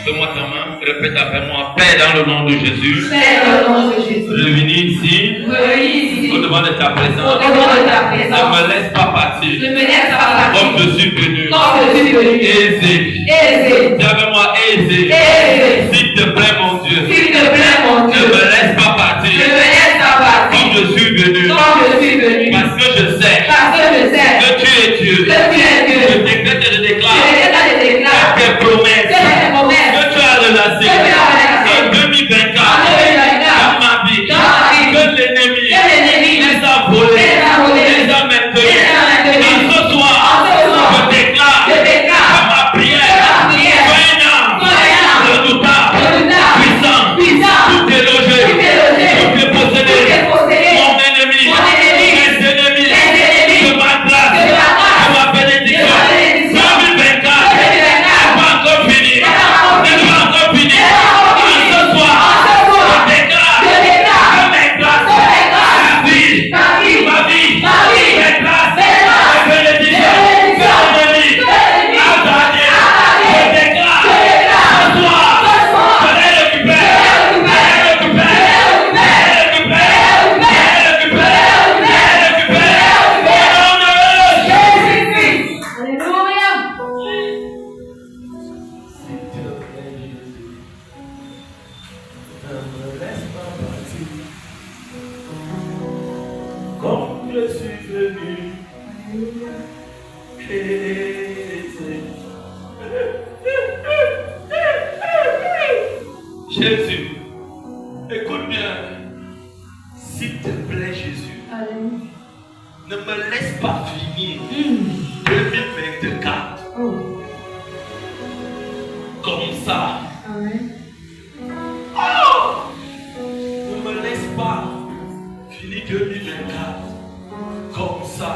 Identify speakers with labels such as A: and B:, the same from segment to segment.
A: Donne-moi ta main, répète après moi, Père dans le nom de Jésus.
B: Père dans le nom de Jésus.
A: Je suis venu ici, au-devant de ta présence. Ne me laisse pas partir. Comme je suis venu. Aisé. Dis avec moi, aisé. S'il te plaît, mon Dieu. Ne me laisse pas partir. Comme je suis venu. Parce que je sais que tu es Dieu. Je décrète et je déclare tes promesses que tu as relancées en 2024 dans ma vie. Que l'ennemi les a volés, les a maintenus. Et ce soir, je déclare que ma prière soit redoutable, puissante, tout délogé, tout dépossédé. Mon ennemi, mes ennemis, de ma grâce, de ma bénédiction. 2024 n'est pas encore fini. N'est pas encore fini. Et ce soir, je déclare que mes grâces, ma vie, mes grâces, mes bénédictions, mes ennemis, à gagner. Je déclare ce soir, je les récupère.
C: Comme je suis venu,
A: Jésus, écoute bien. S'il te plaît, Jésus, ne me laisse pas finir 2024 comme ça. Oh! Ne me laisse pas finir 2024 comme ça.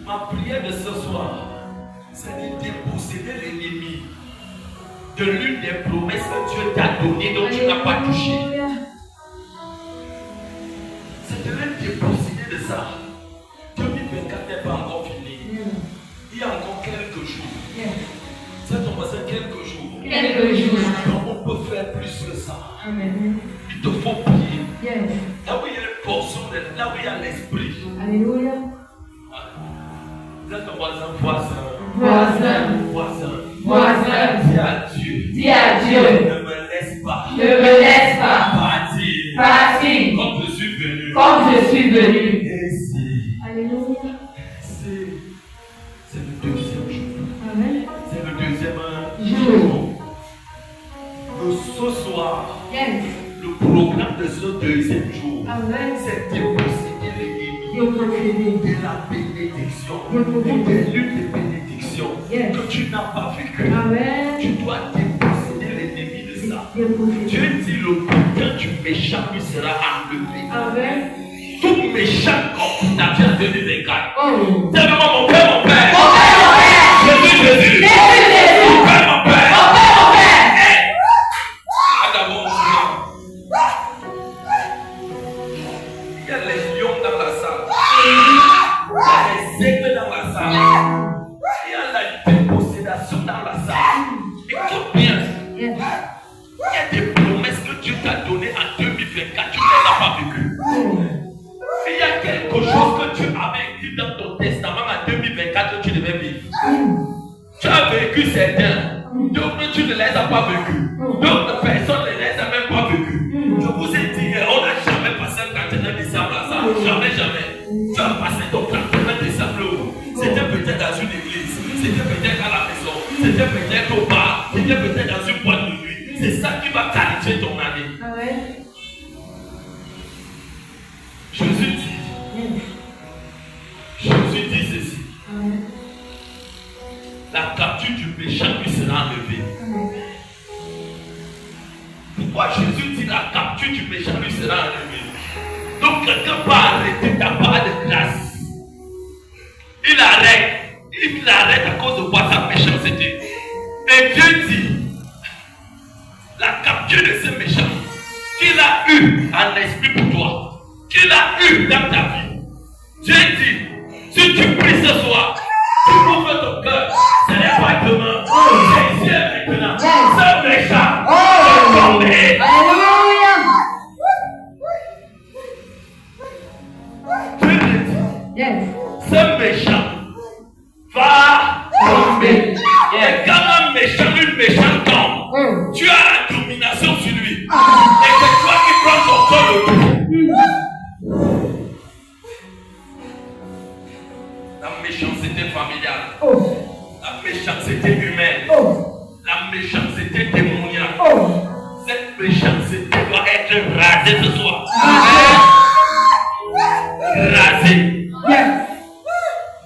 A: Ma prière de ce soir, c'est de déposséder l'ennemi de l'une des promesses que Dieu t'a données dont tu n'as pas touché. C'est de le déposséder de ça. 2024 n'est pas encore fini. Il y a encore quelques jours. C'est ton voisin, quelques jours. Donc on peut faire plus que ça. Il te faut prier. Là où il y a une portion, là où il y a l'esprit.
B: Alléluia.
A: Là ton voisin. Dis à Dieu. Ne me laisse pas. Partir. Comme je suis venu. Ici.
B: Alléluia.
A: C'est le deuxième jour.
B: Amen.
A: C'est le deuxième jour. Ce soir, le programme de ce deuxième jour, c'est déposséder l'ennemi de la bénédiction, de l'une des bénédictions que tu n'as pas vécues. Tu dois déposséder l'ennemi de ça. Dieu dit le boutin du méchant lui sera enlevé. Tout méchant comme ta vie en 2024. Tellement mon père. Jésus. Mon père. Il y a les lions dans la salle. Il y a les aigles dans la salle. Il y a la dépossédation dans la salle. Écoute bien. Il y a des promesses que Dieu t'a données en 2024. Tu ne les as pas vécues. Il y a quelque chose que Dieu avait écrit dans ton testament en 2024 que tu devais vivre. Tu as vécu certains. D'autres, tu ne les as pas vécus. D'autres personnes ne les ont même pas vécus. Je vous ai dit, on n'a jamais passé le 31 décembre à ça. Jamais. Tu as passé ton 31 décembre où? C'était peut-être dans une église. C'était peut-être à la maison. C'était peut-être au bar. C'était peut-être dans une boîte de nuit. C'est ça qui va qualifier ton année. Jésus dit ceci. La capture du méchant lui sera enlevée. Pourquoi Jésus dit la capture du méchant lui sera enlevée? Donc quelqu'un va arrêter ta part de grâce. Il arrête à cause de quoi sa méchanceté. Et Dieu dit la capture de ce méchant qu'il a eu en esprit pour toi, qu'il a eu dans ta vie. Dieu dit, si tu pries ce soir, tu ouvres ton cœur. Tu as la domination sur lui. Et c'est toi qui prends ton corps le tout. La méchanceté familiale. La méchanceté humaine. La méchanceté démoniaque. Cette méchanceté doit être rasée ce soir. Rasée.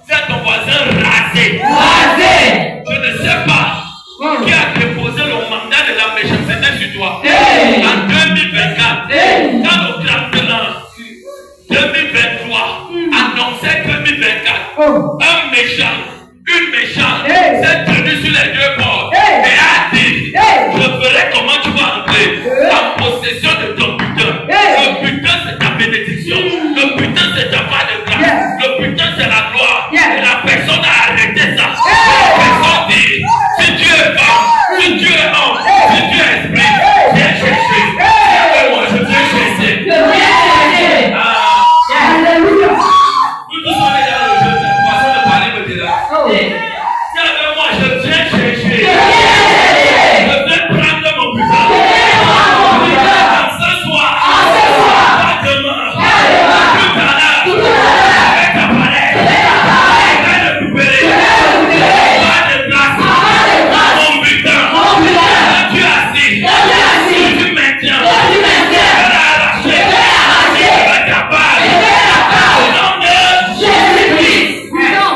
A: C'est ton voisin rasé. Je ne sais pas qui a déposé le mandat de la méchanceté sur toi. En 2024, quand le grand 2023 annonçait 2024, un méchant, une méchante s'est tenue sur les deux portes et a dit, je verrai comment tu vas entrer en possession de ton putain. Le putain c'est ta bénédiction, le putain c'est ta part de grâce, le putain c'est la gloire. Et la personne a arrêté ça. La personne dit, si Dieu est femme, si Dieu est homme, si Dieu est esprit, viens chercher. Moi je viens chercher.
B: Alléluia.
A: Nous tous on est dans le jeu, la façon de parler me dit là. Si avec moi je viens chercher, je viens prendre mon putain. Ce soir, pas demain, tout à l'heure, avec ta palette, je vais le récupérer. Pas de place, mon putain, tu as assis, tu maintiens, je vais l'arracher, je vais t'abattre. Au nom de Jésus-Christ.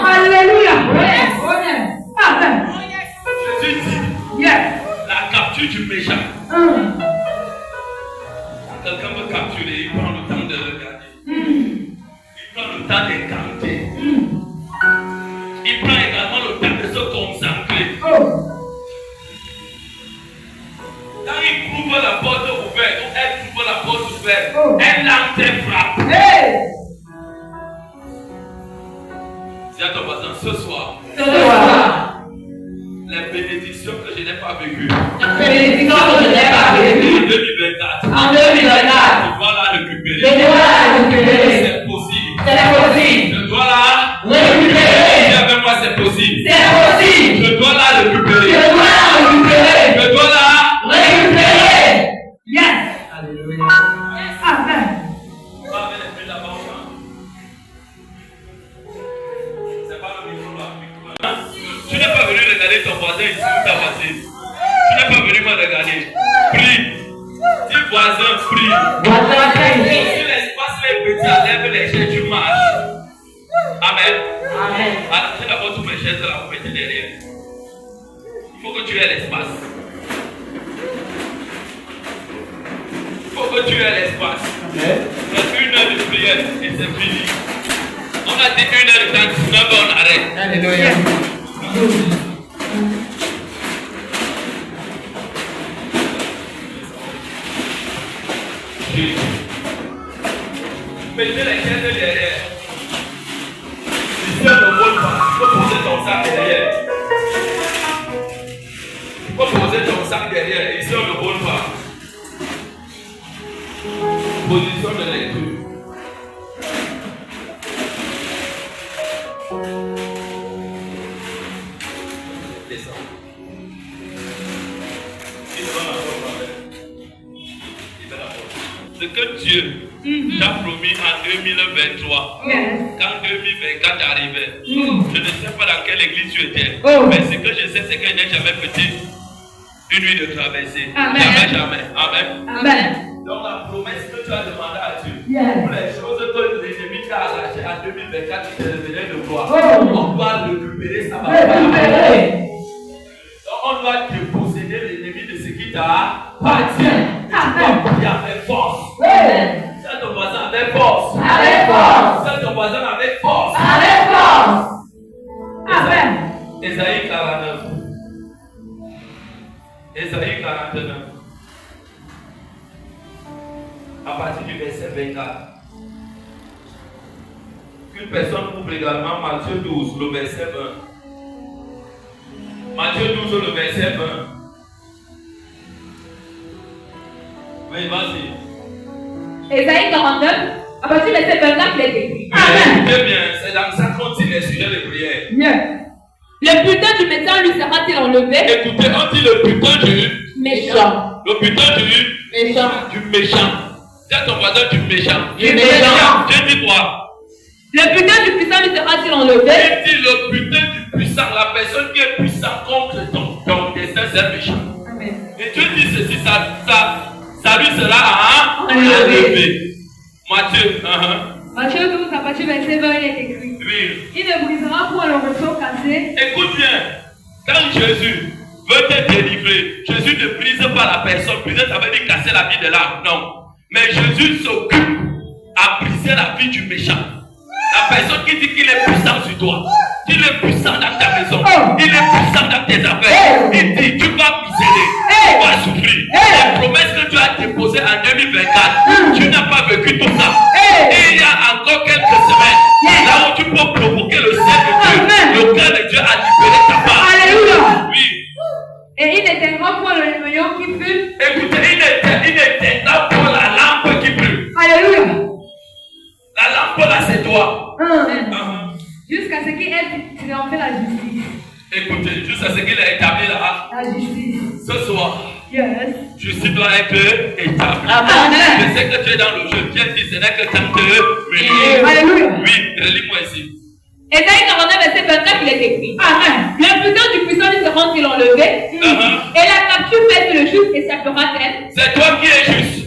B: Alléluia. Amen.
A: Jésus dit, la capture du méchant. Quelqu'un veut capturer, il prend le temps de regarder. Il prend le temps d'incanter. Il prend également le temps de se concentrer. Quand il trouve la porte ouverte, ou elle trouve la porte ouverte, elle entre et frappe. C'est à ton voisin ce soir. Les bénédictions que je n'ai pas vécues. En 2024.
B: En 2024.
A: Je dois la récupérer.
B: Je dois la récupérer.
A: C'est possible.
B: C'est possible.
A: Je dois la
B: récupérer.
A: Dis avec moi, c'est possible.
B: C'est possible.
A: Je dois la récupérer.
B: Je dois la récupérer.
A: Je dois la
B: récupérer. Yes. Alléluia. Amen.
A: Va avec les pieds là-bas, on chante. C'est pas le micro là. Tu n'es pas venu regarder ton voisin ici où ta voisine. Tu n'es pas venu me regarder. Prie. Dis voisin, prie. Si l'espace est petit, lève les chaises, tu marches. Amen. Alors, tu d'abord tous mes chaises là, vous mettez derrière. Il faut que tu aies l'espace. Il faut que tu aies l'espace. C'est 1 heure de prière et c'est fini. On a dit 1 heure de temps, 19 heures, on arrête.
B: Alléluia.
A: Mettez les chaises derrière. Si on ne vole pas, il faut poser ton sac derrière. Il faut poser ton sac derrière. Ici, on ne vole pas. Position de lecture. Descends. Il va la porte. Ce que Dieu t'a promis en 2023, quand 2024 arrivait, je ne sais pas dans quelle église tu étais, mais ce que je sais, c'est qu'il n'y a jamais petit une nuit de traversée. Jamais. Amen. Donc la promesse que tu as demandé à Dieu, pour les choses que l'ennemi t'a arrachées en 2024, tu te révélais de gloire. On doit récupérer ça. Donc on doit déposséder l'ennemi de ce qui t'appartient. Tu dois prier avec force. C'est ton voisin avec force. C'est ton voisin avec force. Ésaïe 49. Ésaïe 49. À partir du verset 24. Qu'une personne ouvre également Matthieu 12, le verset 20. Matthieu 12, le verset 20. Oui, vas-y.
D: Ésaïe 49, à partir du verset 24, il est écrit.
A: Écoutez bien, c'est dans ça qu'on dit les sujets de prière.
D: Le butin du médecin lui sera-t-il enlevé?
A: Écoutez, on dit le butin du
B: Méchant.
A: Le butin du
B: Méchant.
A: méchant. Dis à ton voisin du méchant.
B: Du méchant.
A: Dieu dit quoi?
D: Le butin du puissant lui sera-t-il enlevé?
A: Il dit le butin du puissant, la personne qui est puissante contre ton destin, c'est un méchant.
D: Amen.
A: Et Dieu dit ceci, ça lui sera
B: enlevé.
A: Matthieu,
D: Matthieu 12, à partir du verset 20, il est écrit.
A: oui.
D: Il ne brisera point le ressort cassé.
A: Écoute bien, quand Jésus veut te délivrer, Jésus ne brise pas la personne. Briser, ça veut dire casser la vie de l'âme. Non. Mais Jésus s'occupe à briser la vie du méchant. La personne qui dit qu'il est puissant sur toi, qu'il est puissant dans ta maison, il est puissant dans tes affaires. Il dit, tu vas misérer, tu vas souffrir. Les promesses que tu as déposées en 2024, tu n'as pas vécu tout ça. Et il y a encore quelques semaines, là où tu peux provoquer le ciel de Dieu, le cœur de Dieu a libéré ta part.
D: Alléluia.
A: Oui.
D: Et il n'éteindra point le néant qui fume.
A: Écoutez, il n'éteindra pas la lampe qui brûle.
D: Alléluia.
A: La lampe là, c'est toi.
D: Jusqu'à ce qu'il ait triomphé la justice.
A: Écoutez, juste à ce qu'il a établi là,
D: La justice.
A: ce soir,
D: Yes.
A: justice doit être établie.
B: Amen.
A: Je sais que tu es dans le jeu. Viens dire, ce n'est que temps de venir.
D: Alléluia.
A: Oui, relis-moi ici.
D: Ésaïe 49, verset 24, il est écrit. Amen. Le butin du puissant lui sera-t-il enlevé? Et la capture faite sur le juste échappera-t-elle?
A: C'est toi qui es juste.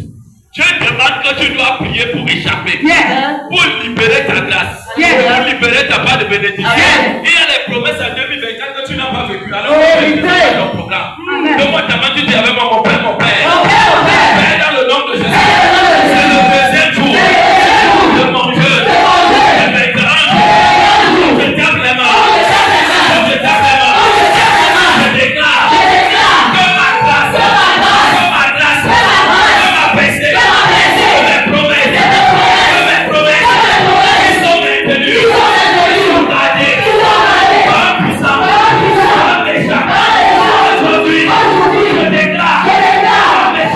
A: Dieu demande que tu dois prier pour échapper.
D: Yes.
A: Pour libérer ta grâce.
D: Yes.
A: Pour libérer ta part de bénédiction.
D: Amen.
A: Il y a des promesses en 2024 que tu n'as pas vécues. Alors,
B: Oh,
A: tu
B: putain.
A: fais ton programme.
D: Amen.
A: Donc, moi, ta main, tu dis avec moi, mon Père, mon Père.
B: Mon Père, mon Père.
A: Père, dans le nom de Jésus. C'est le deuxième jour de mon Dieu. De mes grands jours. Je tape les mains. Je tape les mains. Je déclare que ma grâce, que ma grâce, que ma péché, que mes promesses, qui sont maintenues, qui sont gardées, par un puissant, par un méchant. Aujourd'hui, je déclare, par un méchant,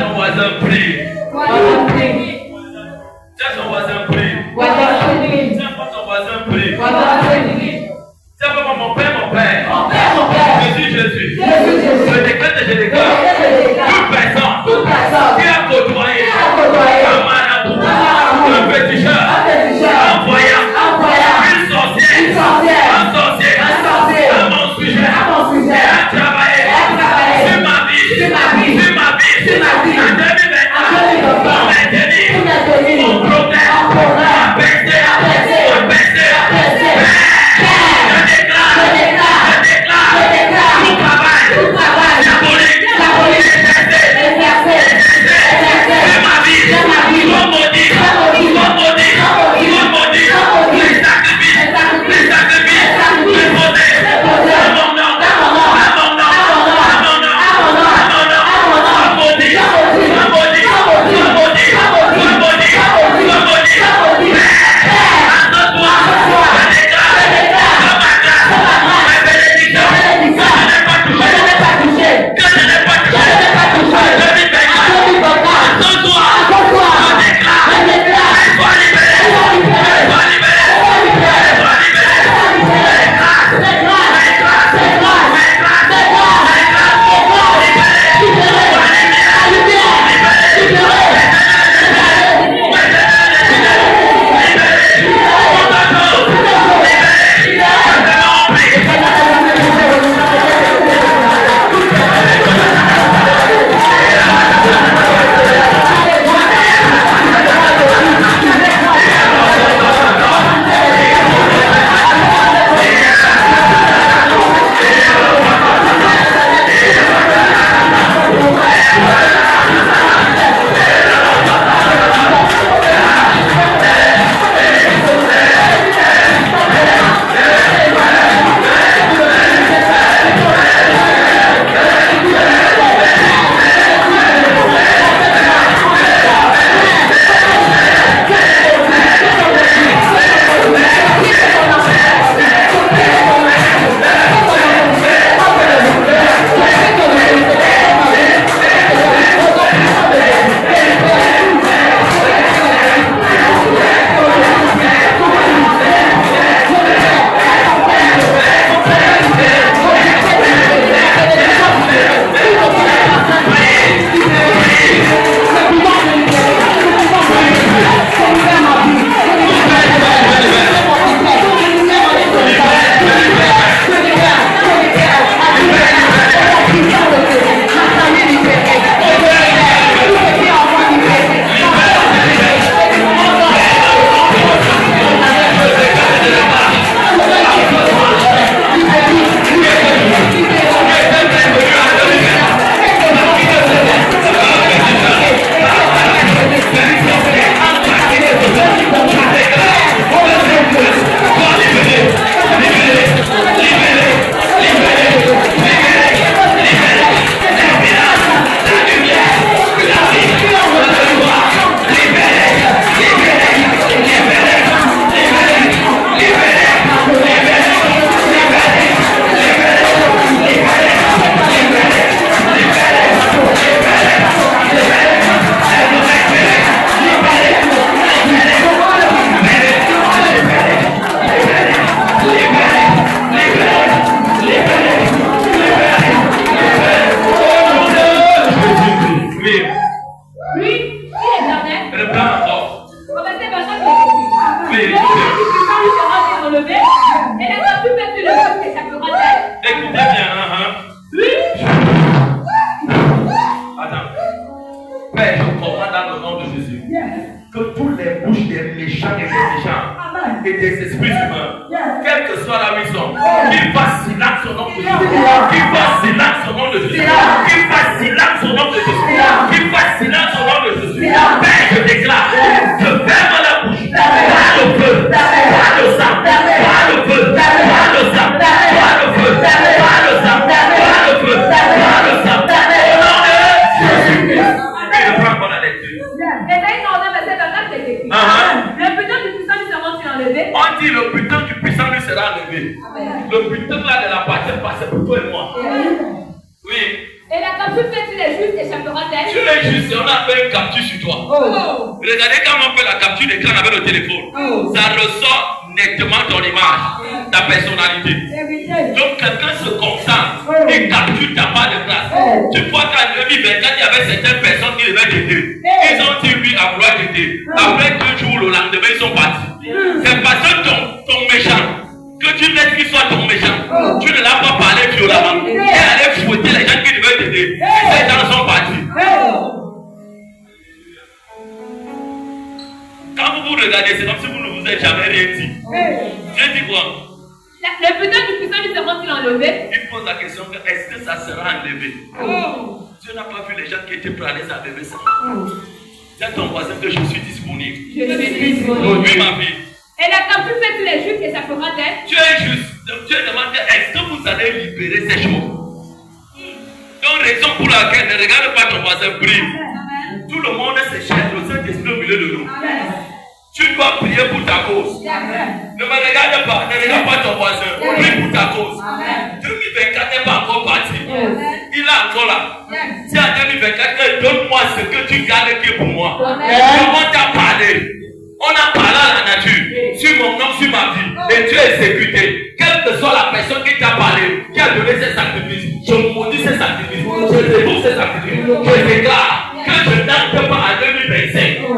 A: ton voisin, prie.
B: Voisin, prie.
A: Tiens ton voisin, prie.
B: Voisin, prie.
A: Tiens pas ton voisin, prie.
B: Voisin, prie.
A: Tiens pas mon père, mon père.
B: Mon père, mon père.
A: Jésus, Jésus.
B: Jésus, Jésus.
A: Je déclare et je déclare. Toute personne
B: Toute personne
A: qui a côtoyé
B: qui a côtoyé
A: un marabout, un féticheur,
B: un féticheur,
A: un voyant, une sorcière, un sorcier, un mensonnier, a travaillé sur ma vie, sur ma vie, en 2021, pour maintenir mon problème, à baisser, je déclare, tout travail diabolique, sur ma vie, soit maudit, les sacrifices, déposés, à mon nom, et des esprits humains, quelle que soit la maison, qu'il fasse silence au nom de Jésus, qu'il fasse silence au nom de Jésus, qu'il fasse silence au nom de Jésus, qu'il fasse silence au nom de Jésus. Père, je déclare, je ferme la bouche, pas le feu, pas le sang, pas le feu, pas le sang, pas le feu, pas le sang, pas le feu, pas le sang, au nom de Jésus. Et je prends encore la lecture.
D: Le butin du puissant lui sera enlevé.
A: On dit le butin du puissant lui sera enlevé. Le butin là de la partie passée pour toi et moi. Oui.
D: Et la capsule fait sur les juste échappera-t-elle?
A: Tu es juste et on a fait une capture sur toi.
D: Oh.
A: Regardez comment on fait la capture d'écran avec le téléphone. Ça ressort nettement ton image, ta personnalité. Donc quelqu'un se concentre et capture ta part de classe. Tu vois qu'en 2024, il y avait certaines personnes qui devaient t'aider. Ils ont dit oui à vouloir t'aider. Après 2 jours, le lendemain, ils sont partis. C'est parce que ton méchant, que tu laisses qu'il soit ton méchant, tu ne l'as pas parlé violemment. Et allait fouetter les gens qui devaient t'aider. Ces gens sont partis. Quand vous vous regardez, c'est comme si vous ne vous êtes jamais rien dit. Dieu dit quoi?
D: Le putain du puissant lui sera-t-il enlevé?
A: Il pose la question, est-ce que ça sera enlevé? Dieu n'a pas vu les gens qui étaient prêts à les enlever ça. Dis à ton voisin que je suis disponible.
D: Je suis disponible.
A: Oui, ma fille.
D: Et la capture faite sur les justes échappera-t-elle?
A: Tu es juste. Dieu demande, est-ce que vous allez libérer ces choses? Donc, raison pour laquelle ne regarde pas ton voisin brille. Tout le monde se cherche, le Saint-Esprit au milieu de nous. Tu dois prier pour ta cause. Ne me regarde pas, ne regarde pas ton voisin. Prie pour ta cause. 2024 n'est pas encore parti. Il est encore là. Si en 2024, donne-moi ce que tu gardes qui est pour moi. On t'a parlé. On a parlé à la nature, sur mon nom, sur ma vie, et tu es exécuté. Quelle que soit la personne qui t'a parlé, qui a donné ses sacrifices, je maudis ses sacrifices, je dévoue ses sacrifices, je déclare que je n'entre pas en 2025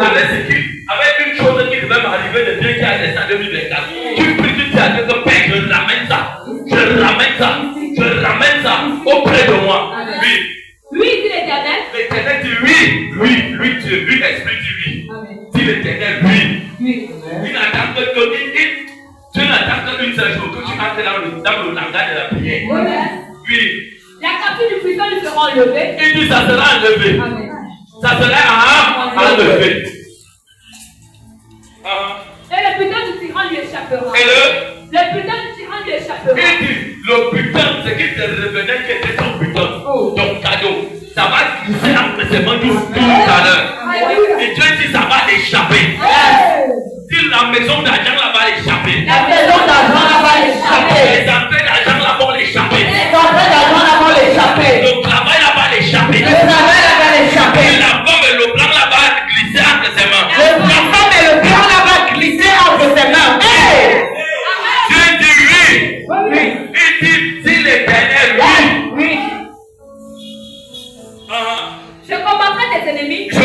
A: avec une chose qui devait m'arriver de bien qui a laissé en 2024. Tu pries, tu dis à Dieu que Père, je ramène ça auprès de moi. Oui.
D: Oui, dit l'Éternel.
A: L'Éternel dit oui, Dieu, lui, l'Esprit dit oui. Dit l'Éternel, oui. Il n'attend que Dieu n'attend qu'une seule chose, que tu entres dans le langage de la prière. Oui.
D: La capture du puissant lui sera enlevée.
A: Il dit ça sera enlevé. Ça sera enlevé.
D: Et le putain du tyran lui échappera.
A: Et le
D: putain du tyran lui échappera.
A: Il dit, le putain, ce qui te revenait, qui était ton putain, ton cadeau, ça va glisser entre ses mains tout à l'heure. Et Dieu dit, ça va l'échapper. Si la maison d'argent là va l'échapper.
B: La maison d'argent là va l'échapper.
A: Les affaires d'argent là vont l'échapper.
B: Les affaires d'argent là vont l'échapper.
A: Le travail là va l'échapper.
B: Le travail là va l'échapper.
A: La femme et le blanc là va glisser entre ses mains.
B: La femme et le blanc là va glisser entre ses mains.
A: Dieu dit oui. Il dit, si l'Éternel oui.
D: Je combattrai tes ennemis.
A: Je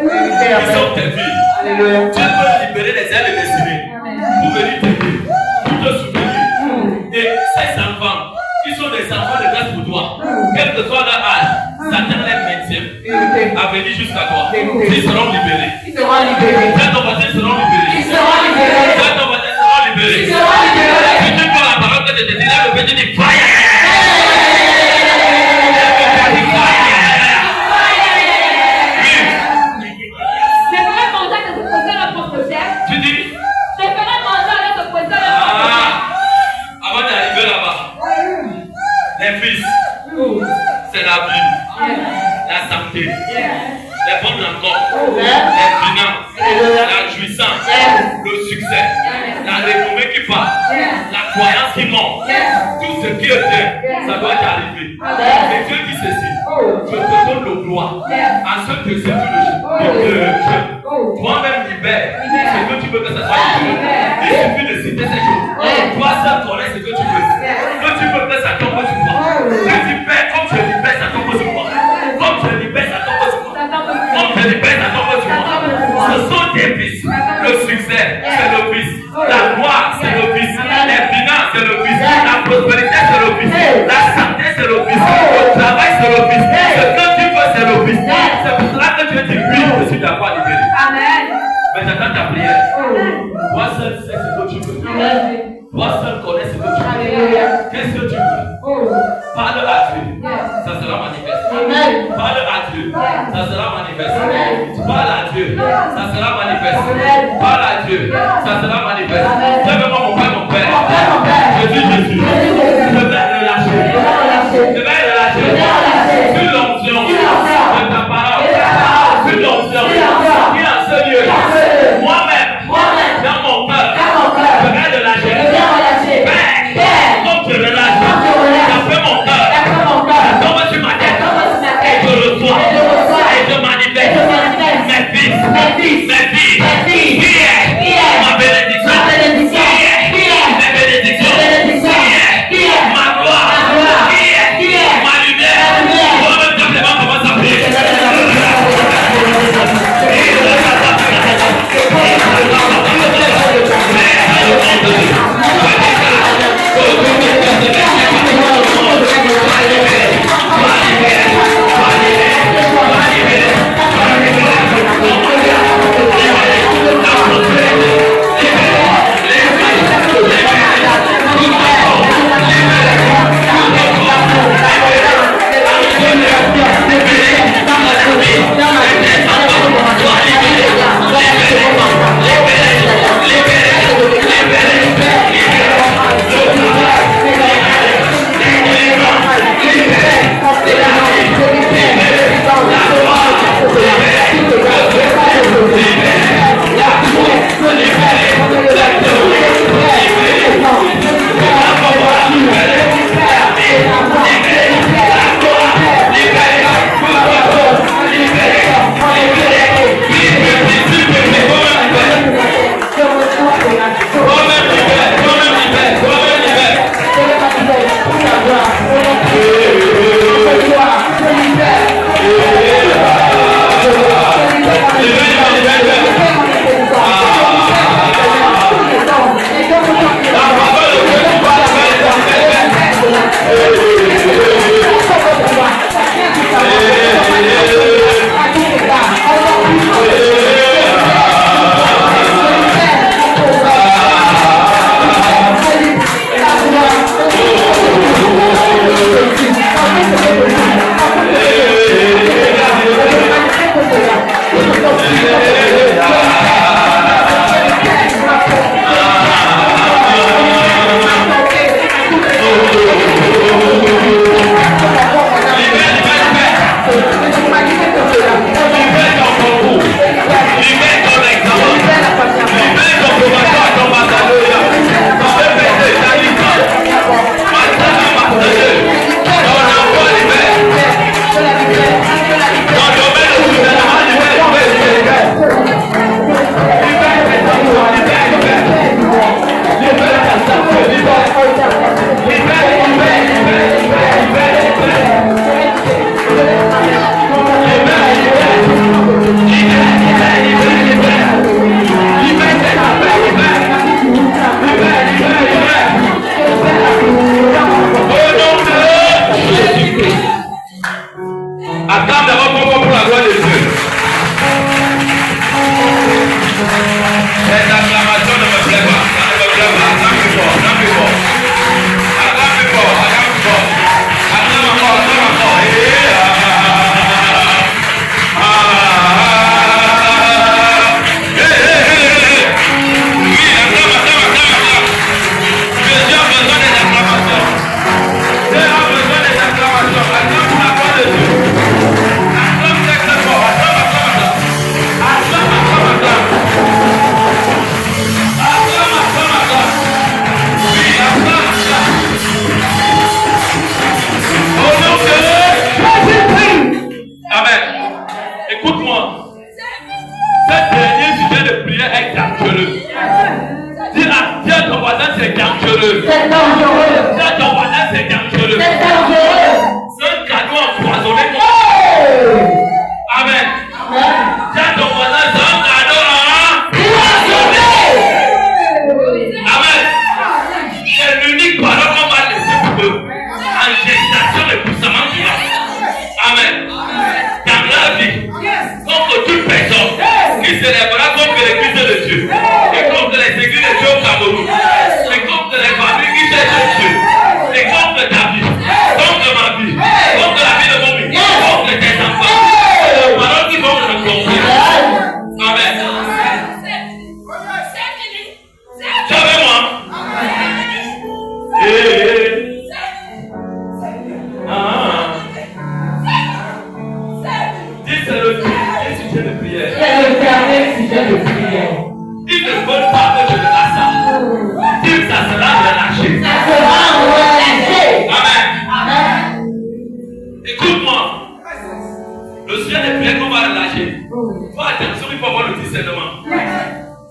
A: Ils sont tes filles. Dieu peut libérer les ailes destinées pour venir t'aider, pour te soutenir. Et ces enfants, qui sont des enfants de grâce pour toi, quel que soit leur âge, Satan les maintient à venir jusqu'à toi. Ils seront libérés. Ils seront libérés. Quand ton voisin seront libérés. Ils seront libérés. Quand ton voisin seront libérés. Ils seront libérés. Si tu prends la parole que je te dis, là, le petit dit fire. Tu dis?
D: Je ferai manger à notre poisson.
A: Avant d'arriver là-bas, les fils, c'est la vie, la santé, les bonnes rencontres, les finances, la jouissance, le succès, la renommée qui part, la croyance qui monte, tout ce qui est bien, ça doit t'arriver. Et Dieu dit ceci, je te donne le gloire, à ceux que c'est tout le jeu. Toi-même libère ce que tu veux que ça soit libéré. Il suffit de citer ces choses. Toi seul connais ce que tu veux. Que tu veux que ça tombe sur toi. Que tu fais comme je libère, ça tombe sur moi. Comme je libère, ça tombe sur moi. Comme je libère, ça tombe sur moi. Ce sont tes fils. Le succès, c'est le fils. La gloire, c'est le fils. Les finances, c'est le fils. La prospérité, c'est le fils. La santé, c'est le fils. Le travail, c'est le fils. Ce que tu veux, c'est le fils. C'est pour cela que Dieu dit oui, je suis d'accord libéré.
D: Amen.
A: Mais j'attends ta prière. Toi seul sais ce que tu veux. Toi seul connais ce que tu veux. Qu'est-ce que tu veux? Parle à Dieu. Ça sera manifeste. Parle à Dieu. Ça sera manifeste. Parle à Dieu. Ça sera manifeste. Parle à Dieu. Ça sera manifeste. Lève-moi mon père, mon père. Je dis Jésus. Je vais relâcher. Je vais relâcher. Sur l'onction de ta parole. Sur l'onction. Qui en ce lieu. Moi-même. Dans mon cœur. Je vais relâcher. Père. Comme je relâche. Ça fait mon cœur. Ça tombe sur ma tête. Et je reçois. Et je manifeste. Mes fils. Mes filles. Ma bénédiction. Mes bénédictions. Ma gloire. Ma lumière. Moi-même, simplement, commence à prier.
B: C'est dangereux.
A: Tiens ton voisin, c'est dangereux.
B: C'est dangereux.
A: C'est un cadeau empoisonné. Amen. Tiens ton voisin, c'est un cadeau empoisonné. Amen. C'est l'unique parole qu'on va laisser pour eux. En gestation et puissamment qui va. Amen. Dans la vie, contre toute personne qui s'élèvera contre l'église de Dieu, et contre les églises de Dieu au Cameroun, et contre les familles qui cherchent Dieu, et contre ta vie, contre ma vie, contre la vie de mon vie, contre tes enfants, c'est les paroles qui vont nous conduire. Amen. Tu avec moi? Dis c'est le sujet de prière.
B: C'est le dernier sujet de prière.
A: Ils ne veulent pas que je le lâche ça. Dis ça sera relâché.
B: Ça sera relâché.
A: Amen.
B: Amen.
A: Écoute-moi. Le sujet de prière qu'on va relâcher. Faut attention, il faut avoir le discernement.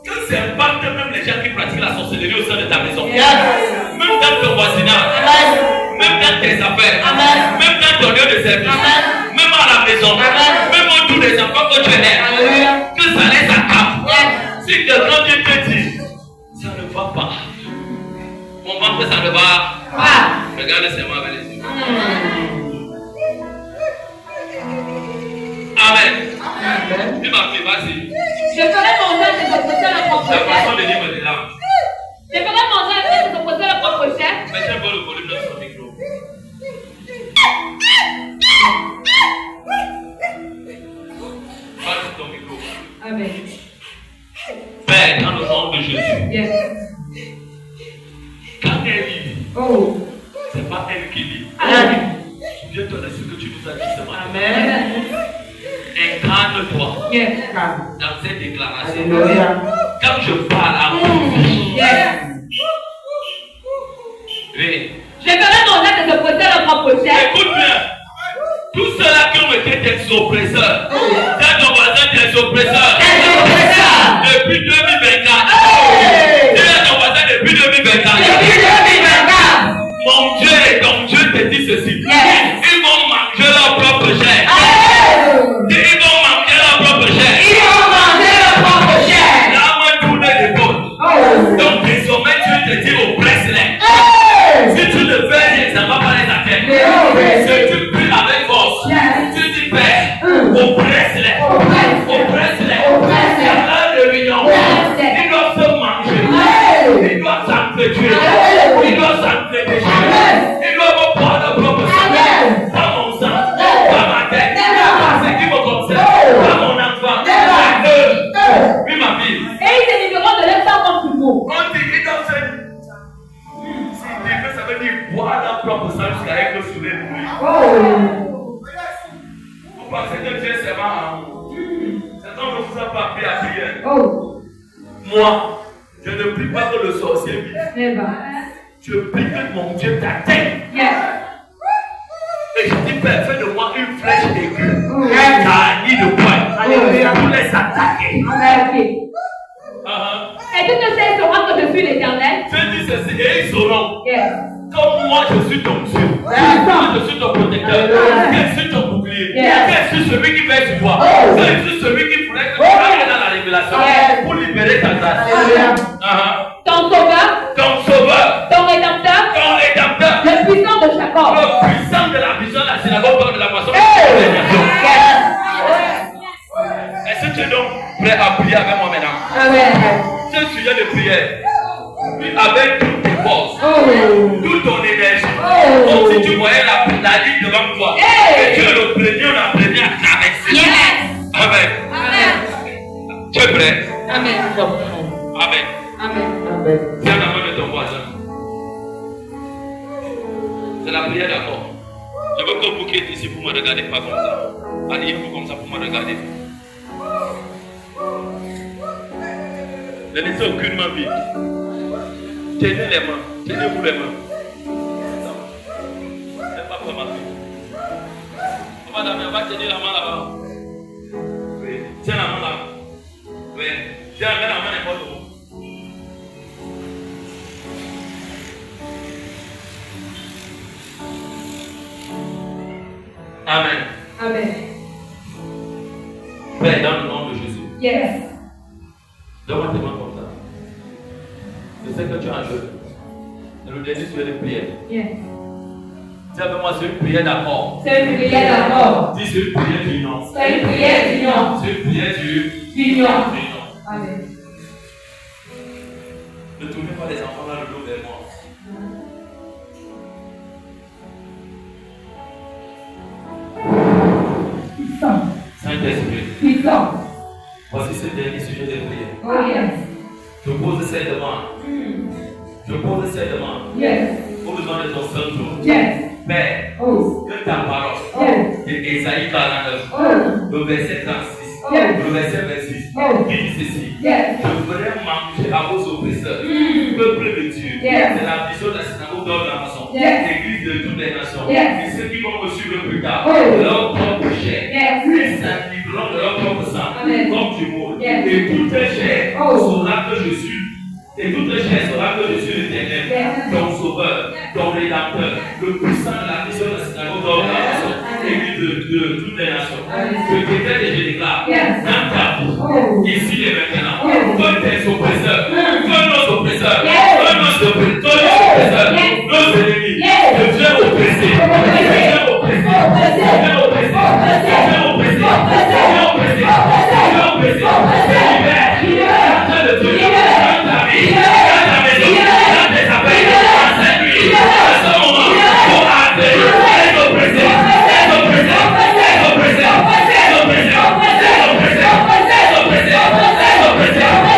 A: Que ça impacte même les gens qui pratiquent la sorcellerie au sein de ta maison. Même dans ton voisinage. Même dans tes affaires. Même dans ton lieu de service. Même à la maison. Même autour des enfants que tu élèves. Que ça laisse à cap. Si quelqu'un vient te dire, ça ne va pas. Mon ventre, ça ne va pas. Regarde seulement avec les yeux. Amen. Dis ma fille, vas-y.
D: Je ferai manger de s'opposer à la propre
A: La façon
D: chair.
A: de dire est là.
D: Je ferai manger de s'opposer à la propre chair.
A: Mais tiens pas le volume de son micro. Pas sur ton micro.
D: Amen.
A: Père, dans le nom de Jésus.
D: Yes.
A: Quand elle lit,
B: Oh.
A: c'est pas elle qui lit.
B: Amen.
A: Souviens-toi de ce que tu nous as dit ce matin.
B: Amen.
A: Incarne-toi
D: Yes.
A: dans cette déclaration.
B: Alléluia.
A: Quand je parle à mon vie,
D: Yes.
A: oui.
D: Je ferai manger de s'opposer à la propre chair.
A: Écoute bien. Tous ceux-là qui ont été des oppresseurs, dans ton voisin des oppresseurs, depuis 2024, dans ton voisin depuis 2024, mon Dieu et ton Dieu te dit ceci. Ils vont manger leur propre chair. Ils vont manger leur propre chair. Là, moi, tourner l'épaule. Donc, désormais, Dieu te dit oppresse-les. Si tu ne fais rien, ça ne va pas les atteindre. Si tu pries avec force, tu dis Père, oppresse-les. Oppresse-les. Dans la réunion, ils doivent se manger. Ils doivent s'entretuer. Ils doivent s'entretuer. Ils doivent boire leur propre sang. Pas mon sang, pas ma tête, pas ce qui me concerne, pas mon enfant, pas eux. Oui, ma fille.
D: Et ils se libéreront de leur sang comme toujours.
A: On dit, ils doivent se. Si Dieu, ça veut dire boire leur propre sang jusqu'à être soulé de lui. Vous pensez que Dieu c'est marrant. C'est quand je vous ai pas appris à prier. Moi, je ne prie pas que le sorcier vive. Je prie que mon Dieu t'atteigne. Et je dis, Père, fais de moi une flèche aiguë. Garnie de poing. Pour les attaquer.
D: Et toutes ces sauront que je suis l'Éternel.
A: Je dis ceci, et ils sauront.
D: Yes.
A: Comme moi, je suis ton Dieu. Je suis ton protecteur. Je suis ton bouclier. Je suis celui qui fait sur toi. Je suis celui qui voulait que tu ailles dans la révélation pour libérer ta grâce.
D: Ton sauveur,
A: Ton sauveur,
D: ton rédempteur,
A: ton rédempteur,
D: le puissant de Jacob.
A: le puissant de la vision de la synagogue de la moisson. Est-ce que tu es donc prêt à prier avec moi maintenant? C'est un sujet de prière. Puis avec toutes tes forces, toute ton énergie. Comme si tu voyais la ligne devant toi. Et tu es le premier, on a premier à traverser. Amen. Tu es prêt?
D: Amen.
A: Amen. Tiens la main de ton voisin. C'est la prière d'accord. Je veux que vous qui êtes ici, vous ne me regardez pas comme ça. Allez-vous comme ça pour me regarder. Ne laissez aucunement vide. Tenez les mains. Tenez-vous les mains. C'est pas comme ma fille. Madame, on va tenir la main là-bas. Oui. Tiens la main là. Oui. Tiens, mets la main n'importe où. Amen.
D: Amen.
A: Père, dans le nom de Jésus.
D: Yes.
A: Donne-moi tes mains comme ça. Je sais que tu as un jeu. Et le dernier sujet de prière.
D: Yes.
A: Dis avec moi, c'est une prière d'accord.
D: C'est une prière d'accord.
A: Dis c'est une prière d'union.
D: C'est une prière d'union.
A: C'est une prière
D: D'union.
A: d'union.
D: Amen.
A: Ne tournez pas les enfants dans le dos vers moi.
D: Puissant.
A: Saint-Esprit,
D: Puissant.
A: voici ce dernier sujet de prière.
D: Oh yes.
A: Je pose ces demandes. Je pose ces demandes.
D: Yes.
A: Au besoin de ton saint jour.
D: Yes.
A: Père,
D: Oh.
A: que ta parole.
D: Yes.
A: Et Esaïe 49,
D: Oh.
A: le verset 36,
D: Yes.
A: le verset 26,
D: Oh.
A: qui dit ceci.
D: Yes.
A: Je ferai manger à vos oppresseurs, peuple de Dieu.
D: Yes.
A: C'est la vision de la synagogue d'or de la nation,
D: Yes.
A: l'église de toutes les nations.
D: Yes.
A: Et ceux qui vont me suivre plus tard,
D: Oh.
A: de leur propre chair,
D: Yes.
A: ils s'indiqueront de leur propre sang,
D: Amen.
A: comme du moule.
D: Yes.
A: Et toute chair
D: Oh.
A: saura que je suis. Et toute chair saura que je suis l'Éternel,
D: Yes.
A: ton sauveur, ton rédempteur, le puissant de la vision de la synagogue d'or de la nation, l'église de toutes les nations.
D: Amen.
A: Je décrète et je déclare,
D: Yes.
A: dans ta bouche,
D: Oh.
A: ici et maintenant,
D: Oh.
A: que tes oppresseurs, que nos oppresseurs,
D: Yes.
A: que nos oppresseurs,
D: Yes.
A: nos ennemis,
D: Yes.
A: je viens oppresser, je viens oppresser, je viens oppresser, je viens oppresser, je viens oppresser, je viens oppresser, libère, Dieu de Dieu, dans ta vie, dans ta maison, dans tes affaires, dans cette nuit, dans ce moment, pour arrêter, les oppressés, les oppressés, les oppressés, les oppressés, les oppressés, les oppressés,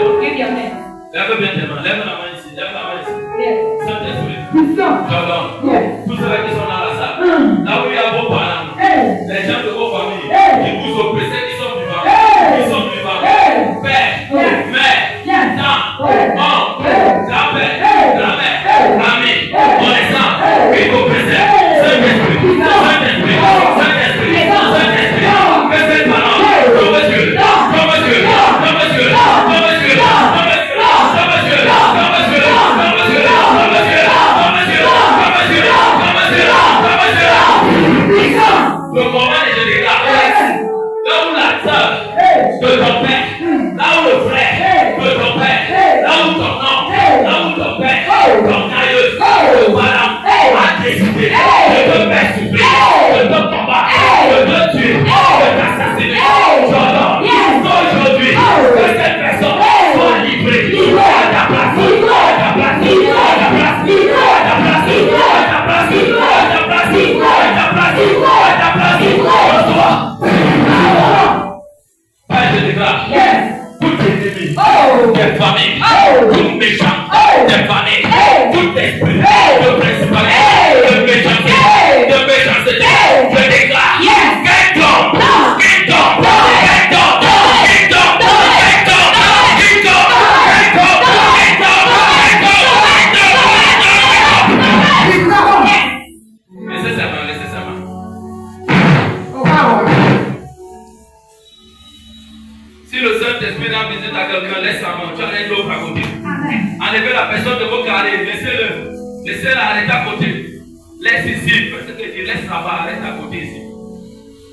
A: Lève bien tes mains, lève la main ici, lève la main ici. Saint-Esprit, j'ordonne tous ceux qui sont dans la salle, là où il y a vos parents, les gens de vos familles, qui vous oppressent, qui sont vivants, Père, Mère, Tant, Homme, Grand-Père, Ami, connaissant, qui vous oppressent, Saint-Esprit, Saint-Esprit, Saint-Esprit, Saint-Esprit, que ces parents, comme Dieu, comme Dieu, comme Dieu, comme Dieu, le moment et je déclare, là où la sœur de ton père, là où le frère de ton père, là où ton oncle, là où ton père, ton aïeul, ton parent a décidé de te faire souffrir, de te combattre, de te tuer, de t'assassiner, j'ordonne aujourd'hui que cette personne soit livrée à ta place, à ta place, à ta place, à ta place, à ta place, à ta place, à ta place, à ta place, Père, je déclare, tout ennemi, tes familles, tout méchant, tes familles, tout esprit, de principalité, de méchanceté, je déclare, kingdom, kingdom, kingdom, kingdom, kingdom, laissez sa main, laissez sa main. Si le Saint-Esprit rend visite à quelqu'un, laisse sa main, tu as un autre à côté. Enlevez la personne de vos carrés, laissez-le. Laissez-la arrêter à côté. Laisse ici, parce que tu laisses là-bas, arrête à côté ici.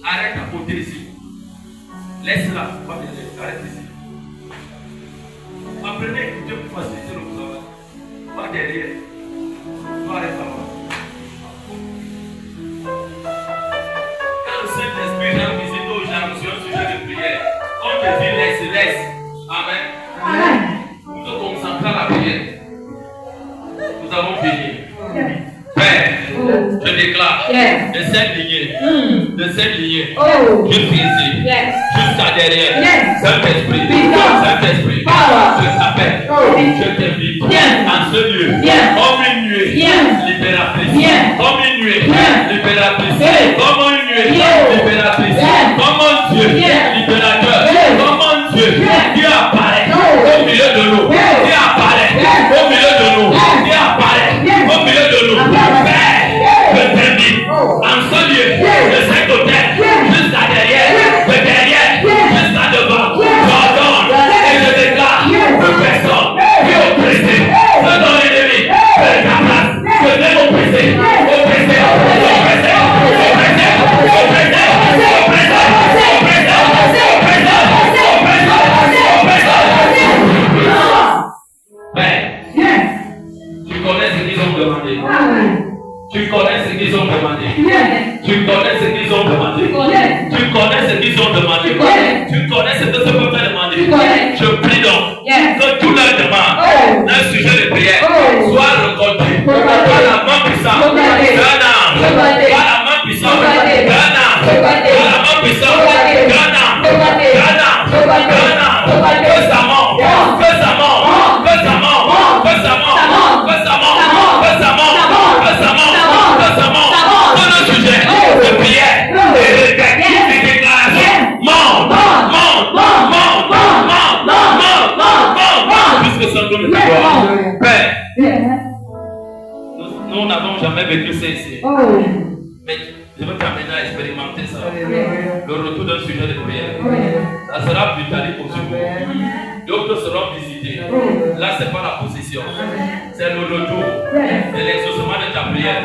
A: Arrête à côté ici. Laisse-la, arrête ici. Apprenez à écouter pour faciliter le travail. Pas derrière. Toi, arrête là-bas. Quand le Saint-Esprit rend visite aux gens sur un sujet de prière, on te dit laisse. Amen. Nous te concentrons à la prière. Nous avons fini. Père, je déclare
D: Yes.
A: de cette lignée,
D: Mm.
A: de cette lignée,
D: Oh.
A: jusqu'à ici,
D: Yes.
A: jusqu'à derrière.
D: Yes.
A: Saint-Esprit,
D: Puissance.
A: Saint-Esprit,
D: Power.
A: je t'appelle,
D: Oh.
A: je t'invite
D: Viens.
A: en ce lieu,
D: Viens.
A: comme une nuée
D: Viens.
A: libératrice,
D: Viens.
A: comme une nuée
D: Viens.
A: libératrice,
D: Viens.
A: comme une nuée
D: Viens.
A: libératrice,
D: Viens.
A: comme un Dieu
D: Viens.
A: libérateur,
D: Viens.
A: comme un Dieu
D: Viens.
A: qui apparaît
D: Viens.
A: au milieu de nous,
D: Viens.
A: qui apparaît
D: Viens.
A: au milieu de nous,
D: Viens.
A: qui apparaît
D: Viens.
A: au milieu de nous.
D: Viens.
A: Père, je t'invite en ce lieu, de cet hôtel, jusqu'à derrière, de derrière, jusqu'à devant, j'ordonne et je déclare que personne qui est oppressé de ton ennemi, de ta place, que même oppressé, oppressé, oppressé, oppressé, oppressé, tu connais ce qu'ils ont demandé. Tu connais ce qu'ils ont demandé. Tu connais ce qu'ils ont demandé. Tu connais ce qu'ils ont demandé. Tu connais ce que ce peuple a demandé. Je prie donc que tout leur demande un sujet de prière soit reconduit par la main puissante d'un ange, par la main puissante d'un ange, par la main puissante d'un ange, d'un ange, d'un ange, que ça monte, que ça monte, que ça monte, que ça monte, que ça monte, que ça monte, que ça monte, que ça monte, que le sujet de prière et de déclaration monte, monte, monte, monte, monte, monte, monte, puisque ça donne ta gloire. Père, nous n'avons jamais vécu ça ici. Mais je veux t'amener à expérimenter ça. Le retour d'un sujet de prière. Ça sera brutalique pour vous. D'autres seront visités. Là, ce n'est pas la position. C'est le retour et l'exaucement de ta prière.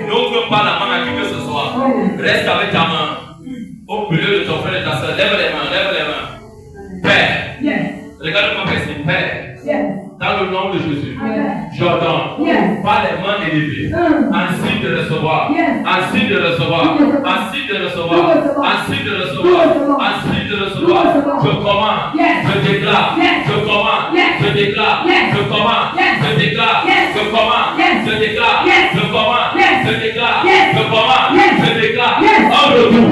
A: N'ouvre pas la main à qui que ce soit. Reste avec ta main au milieu de ton frère et de ta soeur. Lève les mains, lève les mains. Père, regarde-moi ici. Père, dans le nom de Jésus, j'ordonne par les mains élevées, ainsi de recevoir, ainsi de recevoir, ainsi de recevoir, ainsi de recevoir, ainsi de recevoir. Je commande, je déclare, je commande, je déclare, je commande, je déclare, je commande, je déclare, je commande, je déclare, je commande, je déclare, en retour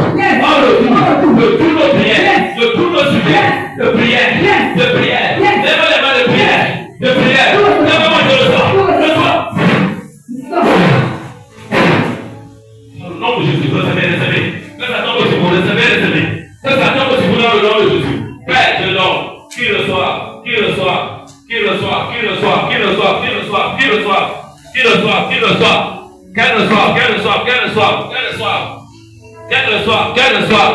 A: de tous nos prières, de tous nos sujets, de prière, de prière, lève les mains de prière. De prière, lève-moi de le soir. Dans le nom de Jésus, recevez. Que ça tombe sur vous, recevez. Que ça tombe sur vous dans le nom de Jésus. Père, je donne. Qui reçoit, qui reçoit, qui reçoit, qui reçoit, qui reçoit, qui reçoit, qui reçoit, qui reçoit, qui reçoit, qu'elle reçoit, qu'elle reçoit, qu'elle reçoit, qu'elle reçoit, qu'elle reçoit, qu'elle reçoit,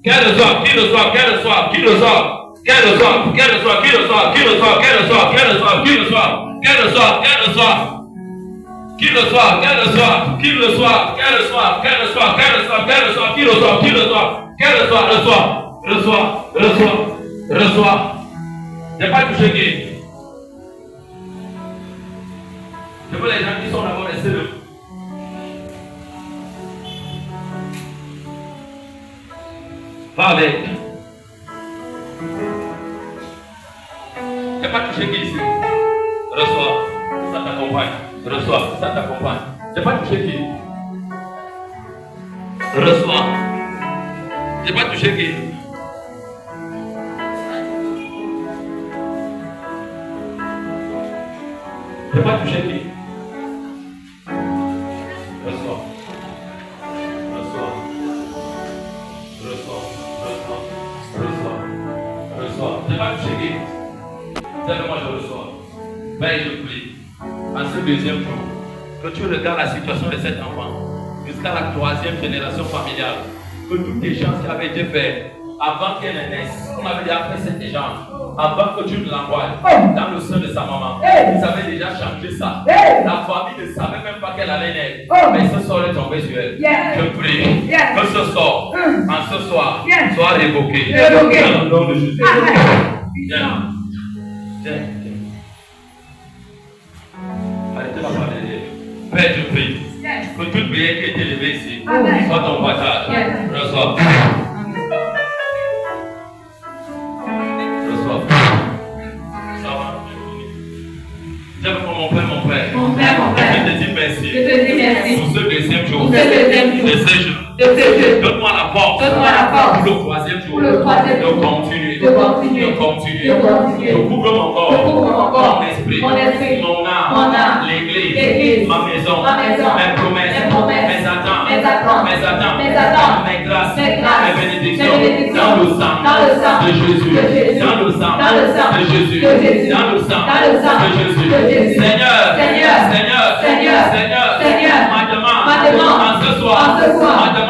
A: qu'elle reçoit, qui reçoit, qu'elle reçoit, qui reçoit. Qu'elle reçoit, qu'elle reçoit, qui reçoit, qui reçoit, qu'elle reçoit, qu'elle reçoit, qui reçoit, qu'elle reçoit, qu'elle reçoit, qui reçoit, qu'elle reçoit, qui reçoit, qu'elle reçoit, qu'elle reçoit, qu'elle reçoit, qu'elle reçoit, qui reçoit, qui reçoit, qu'elle reçoit, reçoit. J'ai pas touché qui. Je veux les gens qui sont d'abord restés debout. Va avec. J'ai pas touché qui ici. Reçois. Ça t'accompagne. Reçois. Ça t'accompagne. J'ai pas touché qui. Reçois. J'ai pas touché qui. J'ai pas touché qui. Reçois. Reçois. Reçois. Reçois. Reçois. Reçois. J'ai pas touché qui. Moi je reçois. Mais je prie, en ce deuxième jour, que tu regardes la situation de cet enfant jusqu'à la 3e génération familiale. Que toutes les gens qui avaient été faits avant qu'elle ne naisse, on avait déjà fait cet échange. Avant que tu ne l'envoies dans le sein de sa maman, ils avaient déjà changé ça. La famille ne savait même pas qu'elle allait naître. Mais ce soir est tombé sur elle. Je prie que ce sort, en ce soir, soit révoqué. Dans le nom de Jésus. Viens. Arrêtez la parole de Dieu. Père, je prie que toute prière qui est élevée ici soit ton partage. Reçois. Reçois. Ça va. J'aime mon Père, mon Père.
D: Mon Père, mon Père.
A: Je te dis merci.
D: Je te dis merci.
A: Pour ce deuxième jour.
D: deuxième jour
A: de ce jeu.
D: de ce jeu.
A: Donne-moi la force
D: Donne-moi la force
A: pour le troisième jour
D: pour le troisième
A: de
D: jour
A: continuer,
D: de continuer,
A: de continuer.
D: de continuer.
A: Je couvre mon
D: Je
A: corps,
D: couvre mon corps,
A: mon esprit,
D: mon esprit,
A: mon
D: mon âme,
A: âme, l'église,
D: l'église,
A: ma maison,
D: ma maison,
A: mes promesses,
D: mes promesses,
A: mes attentes,
D: mes attentes,
A: mes attentes,
D: mes attentes,
A: mes grâces,
D: mes grâces,
A: mes bénédictions,
D: mes bénédictions,
A: dans le sang
D: dans le sang
A: de Jésus,
D: de Jésus,
A: dans le sang
D: dans le sang
A: de Jésus,
D: de Jésus,
A: dans le sang
D: dans le sang
A: de Jésus.
D: de Jésus.
A: Seigneur,
D: Seigneur,
A: Seigneur,
D: Seigneur,
A: Seigneur,
D: Seigneur,
A: ma demande,
D: ma demande,
A: en ce soir,
D: en ce soir,
A: ma demande